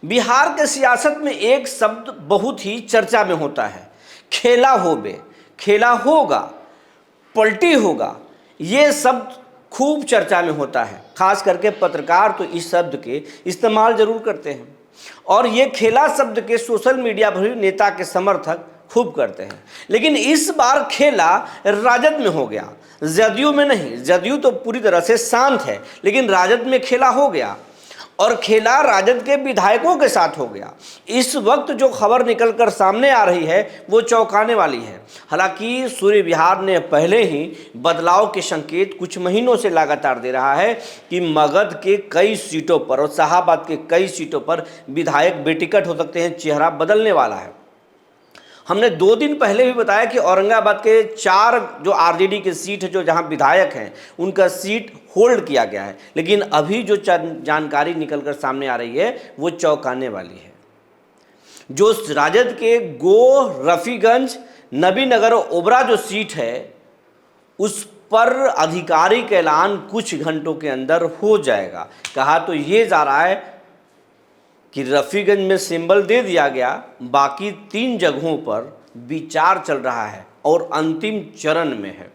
बिहार के सियासत में एक शब्द बहुत ही चर्चा में होता है, खेला होबे, खेला होगा, पलटी होगा। ये शब्द खूब चर्चा में होता है, खास करके पत्रकार तो इस शब्द के इस्तेमाल जरूर करते हैं और ये खेला शब्द के सोशल मीडिया पर भी नेता के समर्थक खूब करते हैं। लेकिन इस बार खेला राजद में हो गया, जदयू में नहीं। जदयू तो पूरी तरह से शांत है, लेकिन राजद में खेला हो गया और खेला राजद के विधायकों के साथ हो गया। इस वक्त जो खबर निकलकर सामने आ रही है वो चौंकाने वाली है। हालांकि सूर्य विहार ने पहले ही बदलाव के संकेत कुछ महीनों से लगातार दे रहा है कि मगध के कई सीटों पर और शाहाबाद के कई सीटों पर विधायक बेटिकट हो सकते हैं, चेहरा बदलने वाला है। हमने 2 दिन पहले भी बताया कि औरंगाबाद के 4 जो आरजेडी के सीट है, जो जहां विधायक हैं, उनका सीट होल्ड किया गया है। लेकिन अभी जो जानकारी निकलकर सामने आ रही है वो चौंकाने वाली है। जो राजद के गो, रफीगंज, नबीनगर और ओबरा जो सीट है उस पर आधिकारिक ऐलान कुछ घंटों के अंदर हो जाएगा। कहा तो ये जा रहा है कि रफीगंज में सिंबल दे दिया गया, बाकी 3 जगहों पर विचार चल रहा है और अंतिम चरण में है।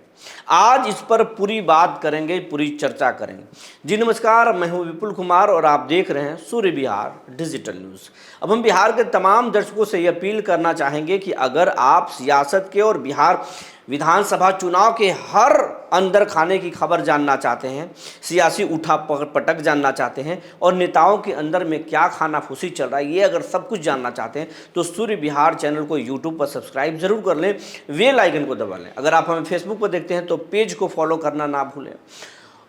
आज इस पर पूरी बात करेंगे, पूरी चर्चा करेंगे। जी नमस्कार, मैं हूं विपुल कुमार और आप देख रहे हैं सूर्य विहार डिजिटल न्यूज़। अब हम बिहार के तमाम दर्शकों से ये अपील करना चाहेंगे कि अगर आप सियासत के और बिहार विधानसभा चुनाव के हर अंदर खाने की खबर जानना चाहते हैं, सियासी उठा पटक जानना चाहते हैं और नेताओं के अंदर में क्या खाना फूसी चल रहा है, ये अगर सब कुछ जानना चाहते हैं तो सूर्य विहार चैनल को यूट्यूब पर सब्सक्राइब जरूर कर लें, बेल आइकन को दबा लें। अगर आप हमें फेसबुक पर देखते हैं तो पेज को फॉलो करना ना भूलें।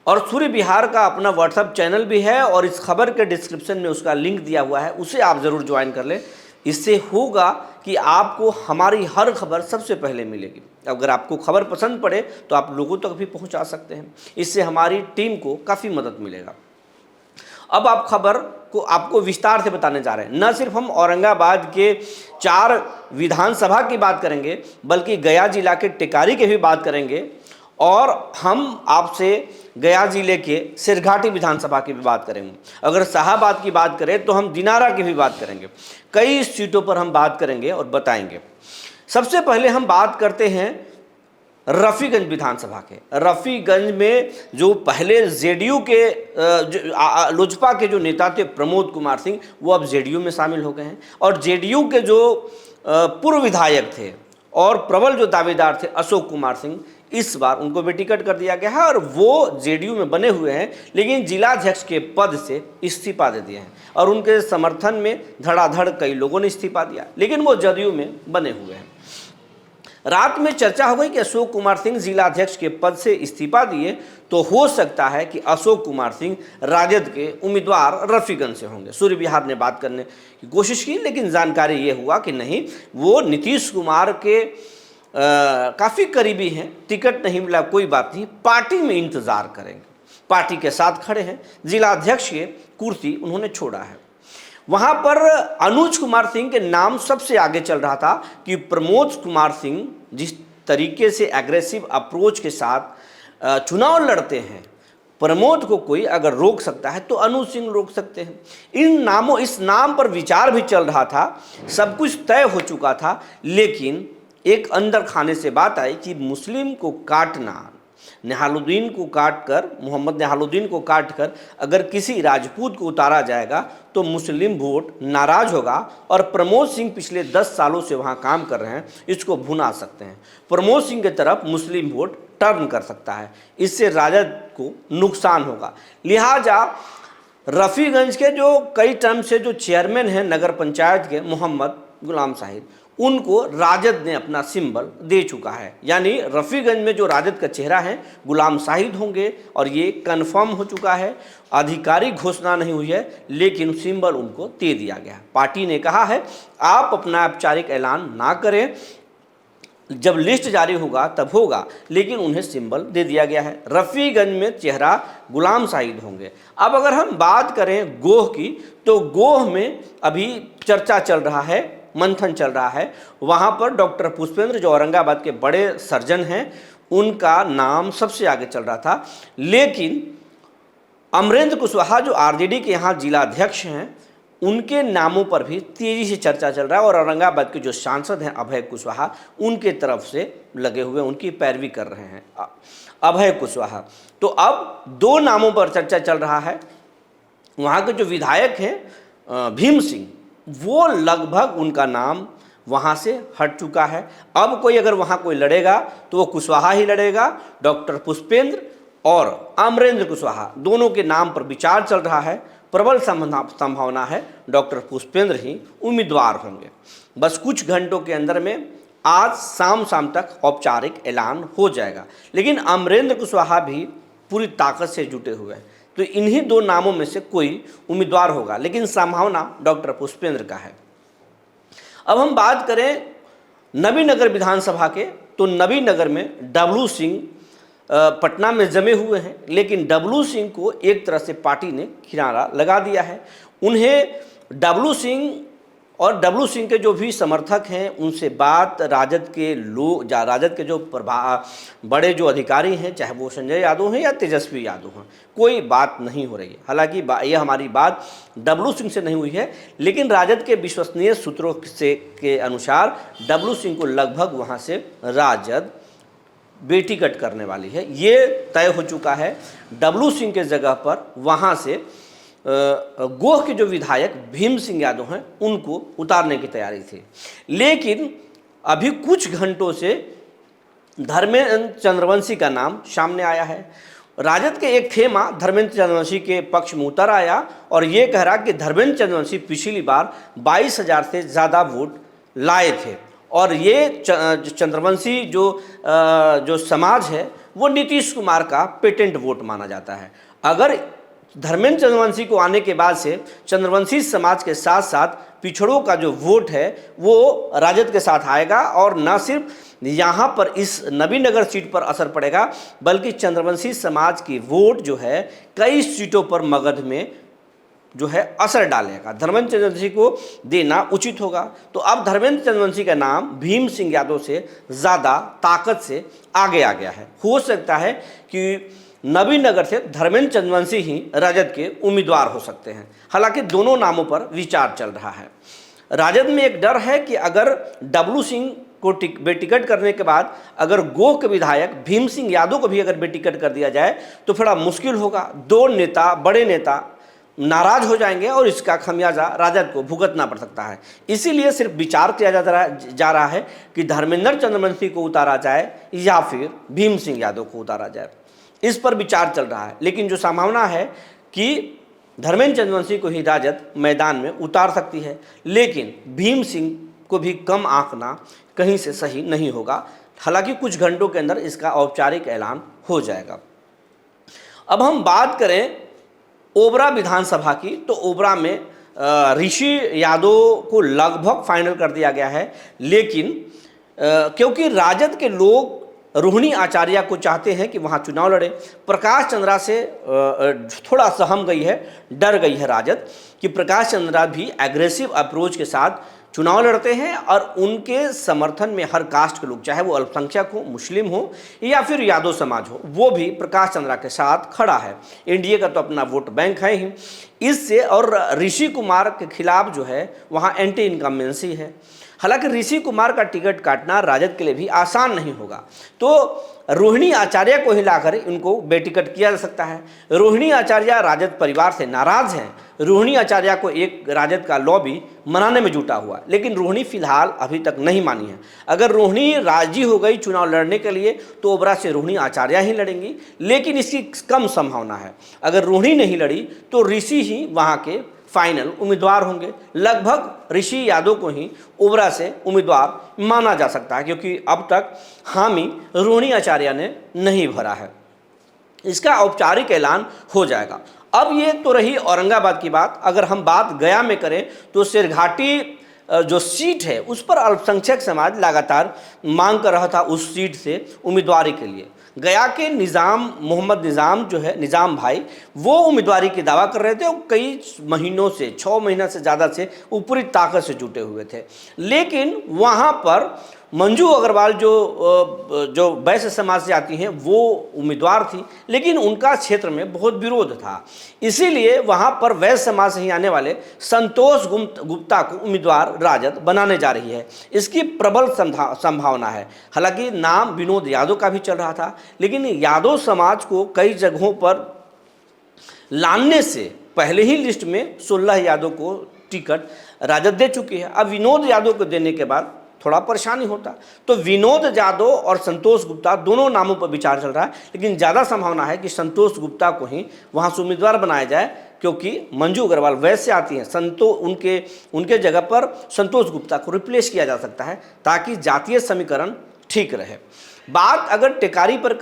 और सूर्य विहार का अपना व्हाट्सएप चैनल भी है और इस खबर के डिस्क्रिप्शन में उसका लिंक दिया हुआ है, उसे आप ज़रूर ज्वाइन कर लें। इससे होगा कि आपको हमारी हर खबर सबसे पहले मिलेगी। अगर आपको खबर पसंद पड़े तो आप लोगों तक भी पहुंचा सकते हैं, इससे हमारी टीम को काफ़ी मदद मिलेगा। अब आप खबर को आपको विस्तार से बताने जा रहे हैं। न सिर्फ हम औरंगाबाद के 4 विधानसभा की बात करेंगे, बल्कि गया जिला के टेकारी की भी बात करेंगे और हम आपसे गया जिले के सिरघाटी विधानसभा की भी बात करेंगे। अगर शाहाबाद की बात करें तो हम दिनारा की भी बात करेंगे। कई सीटों पर हम बात करेंगे और बताएंगे। सबसे पहले हम बात करते हैं रफीगंज विधानसभा के। रफीगंज में जो पहले जेडीयू के लोजपा के जो नेता थे प्रमोद कुमार सिंह, वो अब जेडीयू में शामिल हो गए हैं और जेडीयू के जो पूर्व विधायक थे और प्रबल जो दावेदार थे अशोक कुमार सिंह, इस बार उनको भी टिकट कर दिया गया है और वो जेडीयू में बने हुए हैं, लेकिन जिलाध्यक्ष के पद से इस्तीफा दे दिए हैं और उनके समर्थन में धड़ाधड़ कई लोगों ने इस्तीफा दिया, लेकिन वो जदयू में बने हुए हैं। रात में चर्चा हो गई कि अशोक कुमार सिंह जिलाध्यक्ष के पद से इस्तीफा दिए तो हो सकता है कि अशोक कुमार सिंह राजद के उम्मीदवार रफीगंज से होंगे। सूर्य विहार ने बात करने की कोशिश की, लेकिन जानकारी ये हुआ कि नहीं, वो नीतीश कुमार के काफ़ी करीबी हैं। टिकट नहीं मिला कोई बात नहीं, पार्टी में इंतज़ार करेंगे, पार्टी के साथ खड़े हैं। जिलाध्यक्ष की कुर्सी उन्होंने छोड़ा है। वहाँ पर अनुज कुमार सिंह के नाम सबसे आगे चल रहा था कि प्रमोद कुमार सिंह जिस तरीके से एग्रेसिव अप्रोच के साथ चुनाव लड़ते हैं, प्रमोद को कोई अगर रोक सकता है तो अनुज सिंह रोक सकते हैं। इस नाम पर विचार भी चल रहा था, सब कुछ तय हो चुका था, लेकिन एक अंदर खाने से बात आई कि मुस्लिम को काटना, निहालुद्दीन को काटकर, मोहम्मद निहालुद्दीन को काटकर अगर किसी राजपूत को उतारा जाएगा तो मुस्लिम वोट नाराज होगा और प्रमोद सिंह पिछले 10 सालों से वहां काम कर रहे हैं, इसको भुना सकते हैं। प्रमोद सिंह की तरफ मुस्लिम वोट टर्न कर सकता है, इससे राजद को नुकसान होगा। लिहाजा रफीगंज के जो कई टर्म से जो चेयरमैन हैं नगर पंचायत के, मोहम्मद गुलाम साहिब, उनको राजद ने अपना सिंबल दे चुका है। यानी रफीगंज में जो राजद का चेहरा है गुलाम साहिद होंगे और ये कंफर्म हो चुका है। आधिकारिक घोषणा नहीं हुई है, लेकिन सिंबल उनको दे दिया गया। पार्टी ने कहा है आप अपना औपचारिक ऐलान ना करें, जब लिस्ट जारी होगा तब होगा, लेकिन उन्हें सिंबल दे दिया गया है। रफीगंज में चेहरा गुलाम साहिद होंगे। अब अगर हम बात करें गोह की, तो गोह में अभी चर्चा चल रहा है, मंथन चल रहा है। वहाँ पर डॉक्टर पुष्पेंद्र जो औरंगाबाद के बड़े सर्जन हैं, उनका नाम सबसे आगे चल रहा था, लेकिन अमरेंद्र कुशवाहा जो आरजेडी के यहाँ जिलाध्यक्ष हैं, उनके नामों पर भी तेजी से चर्चा चल रहा है और औरंगाबाद के जो सांसद हैं अभय कुशवाहा उनके तरफ से लगे हुए उनकी पैरवी कर रहे हैं अभय कुशवाहा। तो अब दो नामों पर चर्चा चल रहा है। वहाँ के जो विधायक हैं भीम सिंह, वो लगभग उनका नाम वहाँ से हट चुका है। अब कोई अगर वहाँ कोई लड़ेगा तो वो कुशवाहा ही लड़ेगा। डॉक्टर पुष्पेंद्र और अमरेंद्र कुशवाहा दोनों के नाम पर विचार चल रहा है। प्रबल संभावना है डॉक्टर पुष्पेंद्र ही उम्मीदवार होंगे। बस कुछ घंटों के अंदर में आज शाम तक औपचारिक ऐलान हो जाएगा। लेकिन अमरेंद्र कुशवाहा भी पूरी ताकत से जुटे हुए हैं, तो इन्हीं दो नामों में से कोई उम्मीदवार होगा, लेकिन संभावना डॉक्टर पुष्पेंद्र का है। अब हम बात करें नबीनगर विधानसभा के, तो नबीनगर में डब्लू सिंह पटना में जमे हुए हैं, लेकिन डब्लू सिंह को एक तरह से पार्टी ने किनारा लगा दिया है। उन्हें डब्लू सिंह और डब्लू सिंह के जो भी समर्थक हैं उनसे बात राजद के लोग राजद के जो बड़े जो अधिकारी हैं, चाहे वो संजय यादव हैं या तेजस्वी यादव हैं, कोई बात नहीं हो रही है। हालांकि ये हमारी बात डब्लू सिंह से नहीं हुई है, लेकिन राजद के विश्वसनीय सूत्रों से के अनुसार डब्लू सिंह को लगभग वहाँ से राजद बेटिकट करने वाली है। ये तय हो चुका है। डब्लू सिंह के जगह पर वहाँ से गोह के जो विधायक भीम सिंह यादव हैं उनको उतारने की तैयारी थी, लेकिन अभी कुछ घंटों से धर्मेंद्र चंद्रवंशी का नाम सामने आया है। राजद के एक खेमा धर्मेंद्र चंद्रवंशी के पक्ष में उतर आया और ये कह रहा कि धर्मेंद्र चंद्रवंशी पिछली बार 22,000 से ज़्यादा वोट लाए थे और ये चंद्रवंशी जो समाज है वो नीतीश कुमार का पेटेंट वोट माना जाता है। अगर धर्मेंद्र चंद्रवंशी को आने के बाद से चंद्रवंशी समाज के साथ साथ पिछड़ों का जो वोट है वो राजद के साथ आएगा और न सिर्फ यहाँ पर इस नबीनगर सीट पर असर पड़ेगा, बल्कि चंद्रवंशी समाज की वोट जो है कई सीटों पर मगध में जो है असर डालेगा। धर्मेंद्र चंद्रवंशी को देना उचित होगा। तो अब धर्मेंद्र चंद्रवंशी का नाम भीम सिंह यादव से ज़्यादा ताकत से आगे आ गया है। हो सकता है कि नबीनगर से धर्मेंद्र चंद्रवंशी ही राजद के उम्मीदवार हो सकते हैं। हालांकि दोनों नामों पर विचार चल रहा है। राजद में एक डर है कि अगर डब्लू सिंह को बेटिकट करने के बाद अगर गोह के विधायक भीम सिंह यादव को भी अगर बेटिकट कर दिया जाए तो थोड़ा मुश्किल होगा। दो नेता, बड़े नेता नाराज हो जाएंगे और इसका खमियाजा राजद को भुगतना पड़ सकता है। इसीलिए सिर्फ विचार किया जा रहा है कि धर्मेंद्र चंद्रवंशी को उतारा जाए या फिर भीम सिंह यादव को उतारा जाए, इस पर विचार चल रहा है। लेकिन जो संभावना है कि धर्मेंद्र चंद्रवंशी को ही राजद मैदान में उतार सकती है, लेकिन भीम सिंह को भी कम आंकना कहीं से सही नहीं होगा। हालांकि कुछ घंटों के अंदर इसका औपचारिक ऐलान हो जाएगा। अब हम बात करें ओबरा विधानसभा की, तो ओबरा में ऋषि यादव को लगभग फाइनल कर दिया गया है, लेकिन क्योंकि राजद के लोग रोहिणी आचार्य को चाहते हैं कि वहाँ चुनाव लड़े, प्रकाश चंद्रा से थोड़ा सहम गई है, डर गई है राजद कि प्रकाश चंद्रा भी एग्रेसिव अप्रोच के साथ चुनाव लड़ते हैं और उनके समर्थन में हर कास्ट के लोग, चाहे वो अल्पसंख्यक हो, मुस्लिम हो या फिर यादव समाज हो, वो भी प्रकाश चंद्रा के साथ खड़ा है। एनडीए का तो अपना वोट बैंक है ही इससे, और ऋषि कुमार के खिलाफ जो है वहाँ एंटी इनकम्बेंसी है। हालांकि ऋषि कुमार का टिकट काटना राजद के लिए भी आसान नहीं होगा, तो रोहिणी आचार्य को ही लाकर इनको बेटिकट किया जा सकता है। रोहिणी आचार्य राजद परिवार से नाराज हैं। रोहिणी आचार्य को एक राजद का लॉबी मनाने में जुटा हुआ, लेकिन रोहिणी फिलहाल अभी तक नहीं मानी है। अगर रोहिणी राजी हो गई चुनाव लड़ने के लिए तो ओबरा से रोहिणी आचार्य ही लड़ेंगी, लेकिन इसकी कम संभावना है। अगर रोहिणी नहीं लड़ी तो ऋषि ही वहाँ के फाइनल उम्मीदवार होंगे। लगभग ऋषि यादव को ही ओबरा से उम्मीदवार माना जा सकता है, क्योंकि अब तक हामी रोहिणी आचार्य ने नहीं भरा है। इसका औपचारिक ऐलान हो जाएगा। अब ये तो रही औरंगाबाद की बात। अगर हम बात गया में करें तो शेरघाटी जो सीट है उस पर अल्पसंख्यक समाज लगातार मांग कर रहा था उस सीट से उम्मीदवारी के लिए। गया के मोहम्मद निज़ाम जो है, निज़ाम भाई, वो उम्मीदवारी की दावा कर रहे थे और कई महीनों से, 6 महीना से ज़्यादा से ऊपरी ताकत से जुटे हुए थे, लेकिन वहाँ पर मंजू अग्रवाल जो वैश्य समाज से आती हैं वो उम्मीदवार थी, लेकिन उनका क्षेत्र में बहुत विरोध था, इसीलिए वहाँ पर वैश्य समाज से ही आने वाले संतोष गुप्ता को उम्मीदवार राजद बनाने जा रही है। इसकी प्रबल संभावना है। हालांकि नाम विनोद यादव का भी चल रहा था, लेकिन यादव समाज को कई जगहों पर लाने से पहले ही लिस्ट में 16 यादव को टिकट राजद दे चुकी है। अब विनोद यादव को देने के बाद थोड़ा परेशानी होता, तो विनोद यादव और संतोष गुप्ता दोनों नामों पर विचार चल रहा है, लेकिन ज़्यादा संभावना है कि संतोष गुप्ता को ही वहाँ से उम्मीदवार बनाया जाए, क्योंकि मंजू अग्रवाल वैसे आती हैं, उनके जगह पर संतोष गुप्ता को रिप्लेस किया जा सकता है, ताकि जातीय समीकरण ठीक रहे। बात अगर टेकारी पर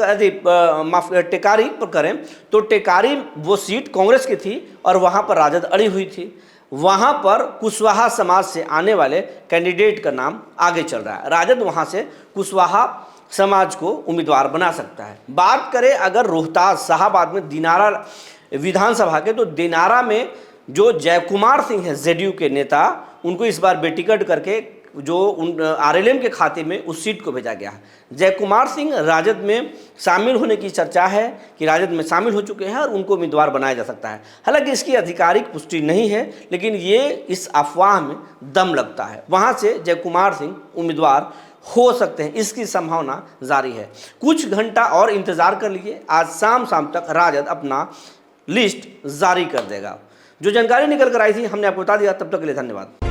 करें तो टेकारी वो सीट कांग्रेस की थी और वहाँ पर राजद अड़ी हुई थी। वहाँ पर कुशवाहा समाज से आने वाले कैंडिडेट का नाम आगे चल रहा है। राजद वहाँ से कुशवाहा समाज को उम्मीदवार बना सकता है। बात करें अगर रोहतास शाहाबाद में दिनारा विधानसभा के, तो दिनारा में जो जयकुमार सिंह हैं जेडीयू के नेता, उनको इस बार बेटिकट करके जो आरएलएम के खाते में उस सीट को भेजा गया है। जयकुमार सिंह राजद में शामिल होने की चर्चा है कि राजद में शामिल हो चुके हैं और उनको उम्मीदवार बनाया जा सकता है। हालांकि इसकी आधिकारिक पुष्टि नहीं है, लेकिन ये इस अफवाह में दम लगता है। वहाँ से जयकुमार सिंह उम्मीदवार हो सकते हैं, इसकी संभावना जारी है। कुछ घंटा और इंतज़ार कर लीजिए, आज शाम तक राजद अपना लिस्ट जारी कर देगा। जो जानकारी निकल कर आई थी हमने आपको बता दिया। तब तक के लिए धन्यवाद।